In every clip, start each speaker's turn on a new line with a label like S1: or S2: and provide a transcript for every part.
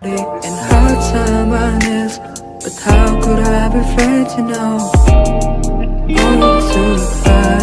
S1: In hard time honest, but how could I be afraid to know? Oh, to cry.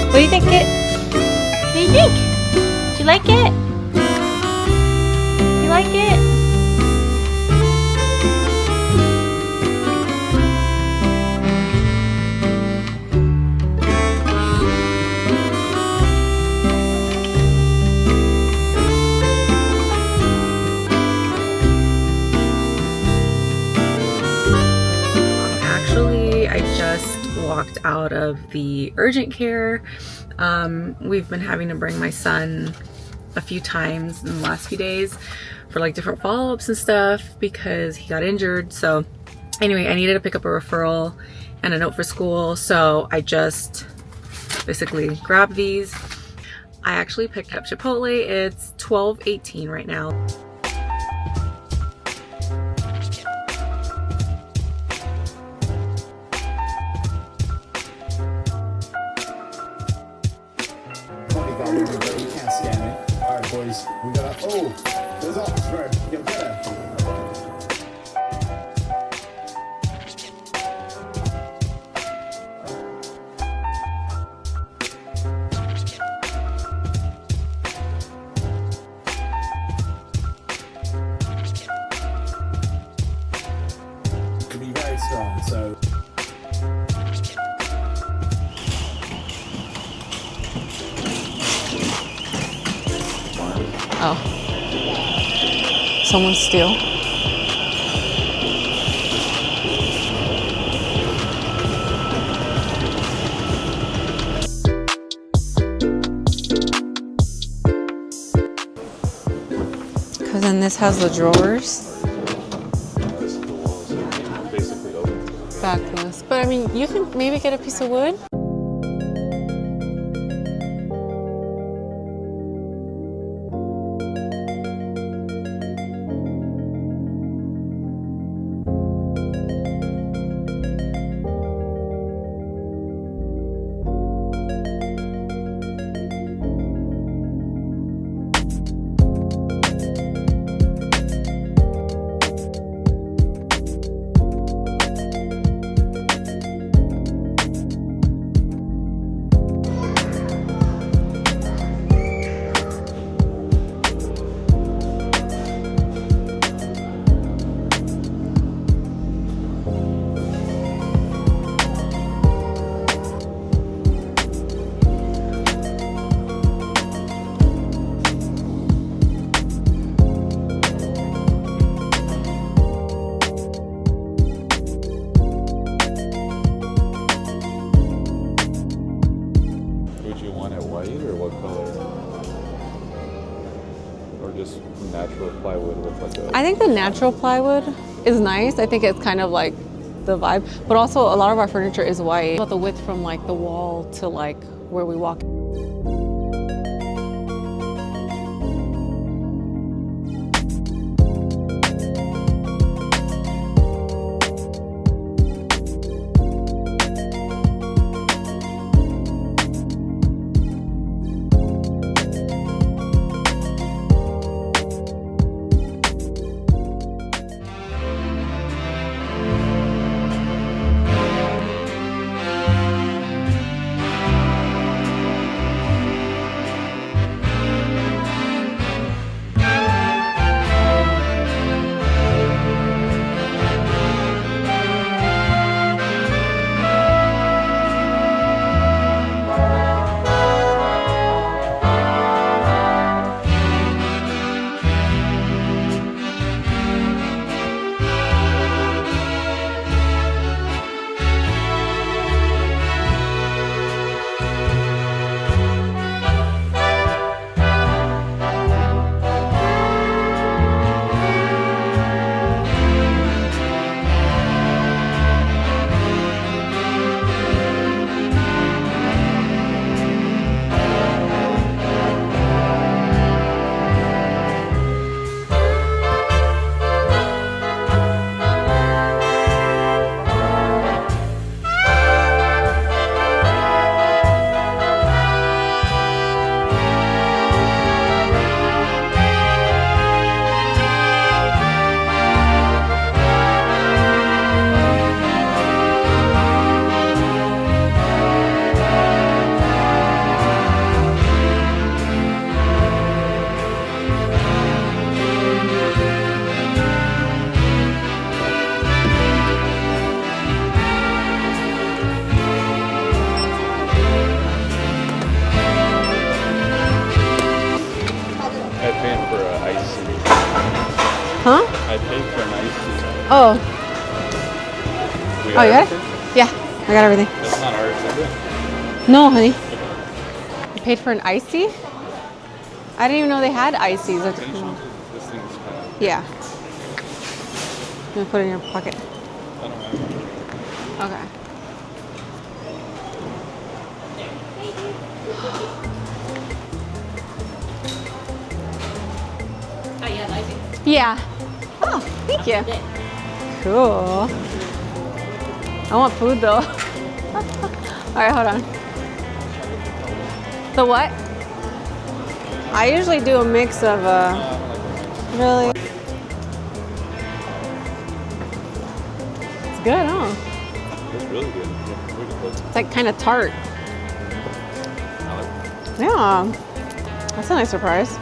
S2: What do you think, Kit? What do you think? Do you like it? You like it?
S3: Actually, I just walked out of the urgent care. We've been having to bring my son a few times in the last few days for like different follow-ups and stuff because he got injured. So anyway, I needed to pick up a referral and a note for school, so I just basically grabbed these. I actually picked up Chipotle. It's $12.18 right now.
S4: You can't scan it. All right, boys. We got. Oh, there's Oxford. You'll get it. It can be very strong. So.
S5: Oh. Someone steal? Because then this has the drawers. Backless. But I mean, you can maybe get a piece of wood.
S6: Just natural plywood with like a...
S5: I think the natural plywood is nice. I think it's kind of like the vibe, but also a lot of our furniture is white. About the width from like the wall to like where we walk. Huh?
S6: I paid for an iced tea.
S5: Oh.
S6: We
S5: Oh,
S6: got
S5: you got it?
S6: everything?
S5: Yeah, I got everything.
S6: That's not ours, is it?
S5: No, honey. You paid for an icy? I didn't even know they had ices.
S6: Finish on this thing is kind of...
S5: Yeah. I'm gonna put it in your pocket.
S6: I don't have it.
S5: Okay.
S2: Oh, yeah, I do.
S5: Yeah. Oh, thank you. Cool. I want food though. All right, hold on. The what? I usually do a mix of really. It's good, huh?
S6: It's really good. Yeah, really good.
S5: It's like kind of tart.
S6: I like it.
S5: Yeah. That's a nice surprise.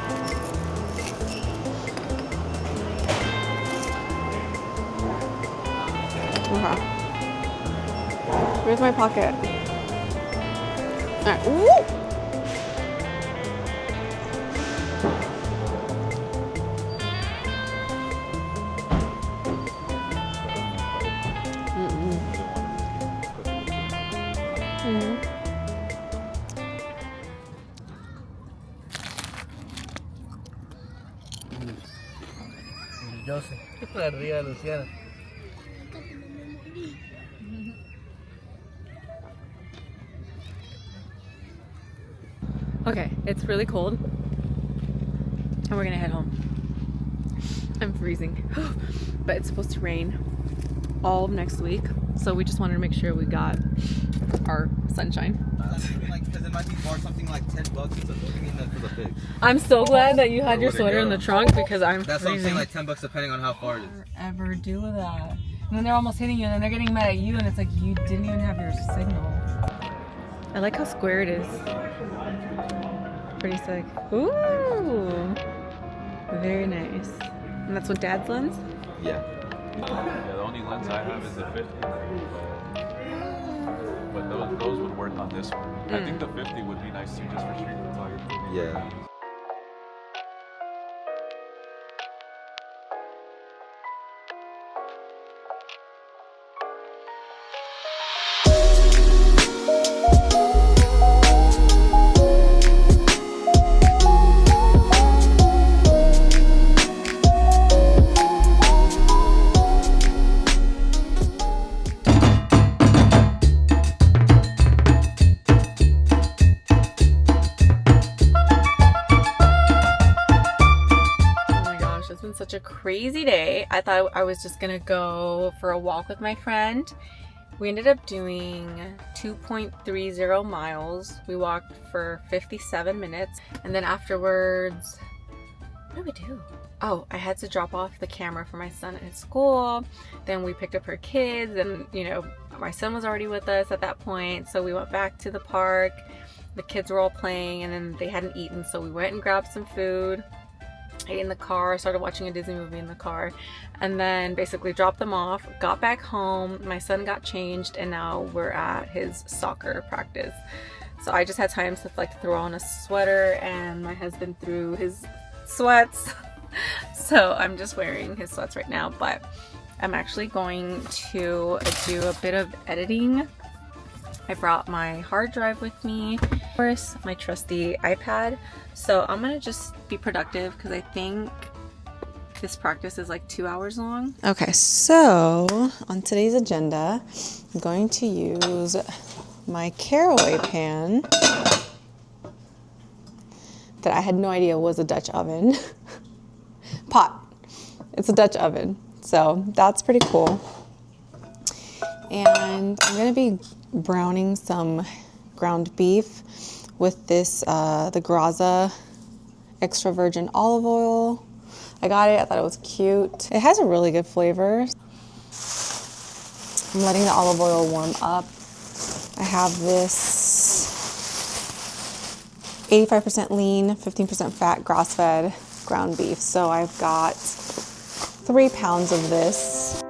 S5: Okay. Where's my pocket? All right. Ooh. Okay, it's really cold and we're gonna head home. I'm freezing, but it's supposed to rain all of next week, so we just wanted to make sure we got our sunshine.
S7: Because it might be more something like $10 for the pigs.
S5: I'm so glad that you had your
S7: Where'd it
S5: sweater in
S7: go?
S5: the trunk because I'm
S7: That's what I'm saying,
S5: freezing.
S7: like $10 depending on how far it is.
S5: Ever do that? And then they're almost hitting you and then they're getting mad at you and it's like you didn't even have your signal. I like how square it is. Pretty sick. Ooh, very nice. And that's what Dad's lens?
S7: Yeah.
S6: Yeah, the only lens I have is the 50. But those would work on this one. I think the 50 would be nice too, just for street photography.
S7: Yeah.
S5: Such a crazy day. I thought I was just gonna go for a walk with my friend. We ended up doing 2.30 miles. We walked for 57 minutes and then afterwards, what did we do? Oh, I had to drop off the camera for my son at school. Then we picked up her kids and you know, my son was already with us at that point, so we went back to the park. The kids were all playing and then they hadn't eaten, so we went and grabbed some food. Ate in the car, started watching a Disney movie in the car, and then basically dropped them off, got back home, my son got changed, and now we're at his soccer practice. So I just had time to like throw on a sweater, and my husband threw his sweats. So I'm just wearing his sweats right now, but I'm actually going to do a bit of editing. I brought my hard drive with me, of course, my trusty iPad. So I'm gonna just be productive because I think this practice is like 2 hours long. Okay, so on today's agenda, I'm going to use my caraway pan that I had no idea was a Dutch oven. Pot. It's a Dutch oven. So that's pretty cool. And I'm gonna be browning some ground beef with this, the Graza extra virgin olive oil. I got it, I thought it was cute. It has a really good flavor. I'm letting the olive oil warm up. I have this 85% lean, 15% fat, grass-fed ground beef. So I've got 3 pounds of this.